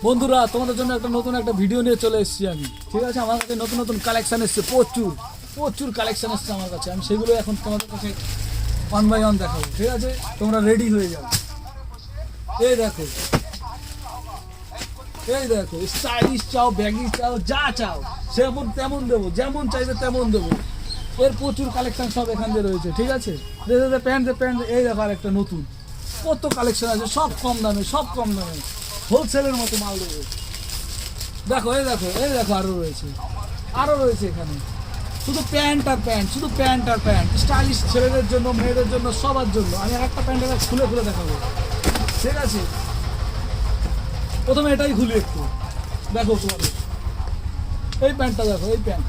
বন্ধুরা, তোমাদের জন্য নতুন একটা ভিডিও নিয়ে চলে এসেছি আমি। ঠিক আছে, আমার কাছে নতুন নতুন কালেকশন এসছে, প্রচুর প্রচুর কালেকশন এসছে আমার কাছে। আমি সেগুলো এখন তোমাদের কাছে ওয়ান বাই ওয়ান দেখাবো। ঠিক আছে, তোমরা রেডি হয়ে যাও। এই দেখো, এই দেখো, স্টাইলিশ চাও, ব্যাগি চাও, যা চাও সেরকম তেমন দেবো, যেমন চাইবে তেমন দেবো। এর প্রচুর কালেকশন সব এখান দিয়ে রয়েছে। ঠিক আছে, প্যান্ট প্যান্ট, এই দেখো আর একটা নতুন, কত কালেকশন আছে, সব কম দামে, সব কম দামে, হোলসেলের মতো মাল দেবো। দেখো, এই দেখো, এই দেখো, আরও রয়েছে, আরও রয়েছে এখানে। শুধু প্যান্ট আর প্যান্ট, শুধু প্যান্ট আর প্যান্ট, স্টাইলিশ ছেলেদের জন্য, মেয়েদের জন্য, সবার জন্য। আমি একটা প্যান্ট এবার খুলে খুলে দেখাবো। ঠিক আছে, প্রথমে এটাই খুলি একটু, দেখো তোমাদের এই প্যান্টটা দেখো, এই প্যান্ট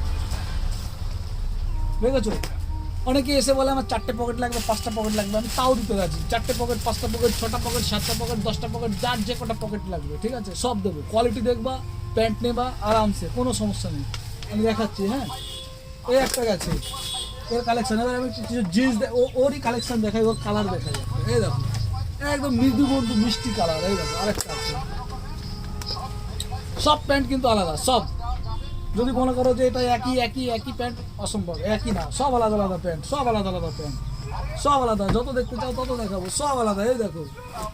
দেখেছো? অনেকে এসে বলে আমার 4টে পকেট লাগবে, 5টা পকেট লাগবে, আমি তাও দিতে রাজি। 4টে পকেট, 5টা পকেট, 6টা পকেট, 7টা পকেট, 10টা পকেট, যার যে কটা পকেট লাগবে, ঠিক আছে, সব দেবো। কোয়ালিটি দেখবা, প্যান্ট নেবা আরামসে, কোনো সমস্যা নেই। আমি দেখাচ্ছি। হ্যাঁ, এই একটা গেছে, এর কালেকশন। এবার আমি কিছু জিন্স, ওরই কালেকশন দেখাই, ওর কালার দেখাই। এই দেখো, একদম মৃদু বন্ধু মিষ্টি কালার। এই দেখো আরেকটা আছে। সব প্যান্ট কিন্তু আলাদা, সব। যদি মনে করো যে এটা একই একই একই প্যান্ট, অসম্ভব। একই না, সব আলাদা আলাদা প্যান্ট, সব আলাদা আলাদা প্যান্ট, সব আলাদা। যত দেখতে চাও তত দেখাবো, সব আলাদা। এই দেখো,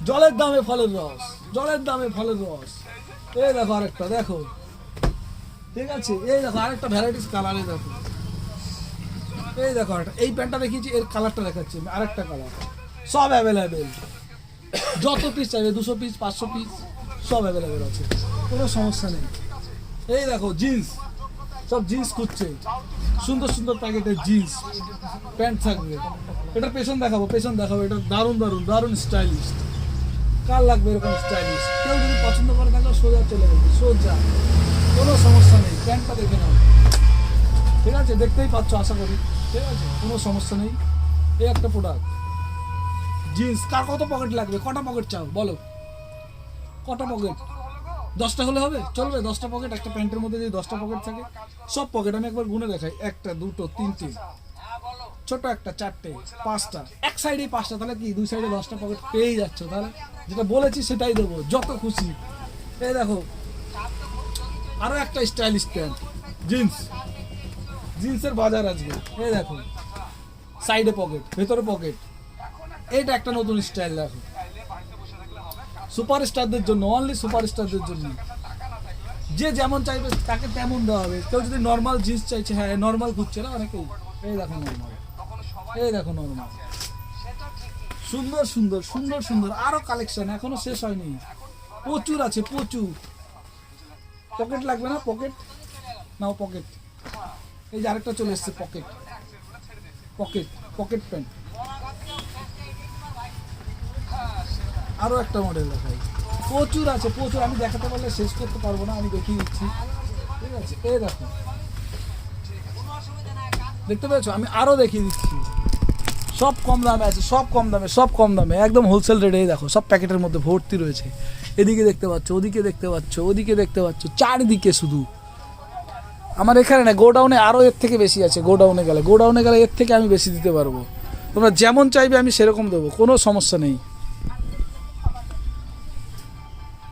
জলের দামে ফলের রস, জলের দামে ফলের রস। এই দেখো আরেকটা, দেখো। ঠিক আছে, এই দেখো আরেকটা ভ্যারাইটিস কালার। এই দেখো, এই দেখো আরেকটা, এই প্যান্টটা দেখিয়েছি, এর কালারটা দেখাচ্ছি আমি, আরেকটা কালার। সব অ্যাভেলেবেল, যত পিস চাইবে, 200 পিস, 500 পিস, সব অ্যাভেলেবেল আছে, কোনো সমস্যা নেই। এই দেখো জিন্স, সব জিন্স খুঁজছে, সুন্দর সুন্দর প্যাকেটের জিন্স প্যান্ট থাকবে। এটার পেছন দেখাবো, পেছন দেখাবো। এটা দারুণ দারুণ দারুণ স্টাইলিশ। কার লাগবে এরকম স্টাইলিশ? কেউ যদি পছন্দ করে থাকলে সোজা চলে যাবে, সোজা, কোনো সমস্যা নেই। প্যান্টটা দেখে নাও, ঠিক আছে, দেখতেই পাচ্ছ আশা করি। ঠিক আছে, কোনো সমস্যা নেই। এই একটা প্রোডাক্ট জিন্স। কার কত পকেট লাগবে, কটা পকেট চাও বলো, কটা পকেট? 10টা হলে হবে, চলবে? 10টা পকেট একটা প্যান্টের মধ্যে যদি 10টা পকেট থাকে, সব পকেট আমি একবার গুনে দেখাই। 1টা, 2টো, 3টে, ছোট একটা, 4টে, 5টা, এক সাইডেই 5টা, তাহলে কি 2 সাইডে 10টা পকেট পেয়েই যাচ্ছ। তাহলে যেটা বলেছি সেটাই দেবো, যত খুশি। এই দেখো আরো একটা স্টাইলিশ প্যান্ট, জিন্স, জিন্সের বাজার আজকে। এই দেখো, সাইডে পকেট, ভেতরে পকেট। এইটা একটা নতুন স্টাইল। দেখো, সুপারস্টারদের জন্য, অনলি সুপারস্টারদের জন্য। যে যেমন চাইবে তাকে তেমন দেওয়া হবে। কেউ যদি নর্মাল জিন্স চাইছে, হ্যাঁ নর্মাল খুঁজছে না অনেকেই, এই দেখো নর্মাল, এই দেখো নর্মাল। সুন্দর সুন্দর সুন্দর সুন্দর আরো কালেকশন এখনো শেষ হয়নি, প্রচুর আছে, প্রচুর। পকেট লাগবে না? পকেট নাও, পকেট। এই যে আরেকটা চলে এসছে, পকেট, পকেট, পকেট প্যান্ট। আরো একটা মডেল দেখাই, প্রচুর আছে, প্রচুর। আমি দেখাতে পারলে শেষ করতে পারবো না, আমি দেখিয়ে দিচ্ছি। ঠিক আছে, এই দেখো, দেখতে পেয়েছো? আমি আরো দেখিয়ে দিচ্ছি। সব কম দামে আছে, সব কম দামে, সব কম দামে, একদম হোলসেল রেটে। এই দেখো, সব প্যাকেটের মধ্যে ভর্তি রয়েছে। এদিকে দেখতে পাচ্ছ, ওদিকে দেখতে পাচ্ছ, ওদিকে দেখতে পাচ্ছ, চারিদিকে শুধু। আমার এখানে না, গোডাউনে আরও এর থেকে বেশি আছে। গোডাউনে গেলে এর থেকে আমি বেশি দিতে পারবো। তোমরা যেমন চাইবে আমি সেরকম দেবো, কোনো সমস্যা নেই।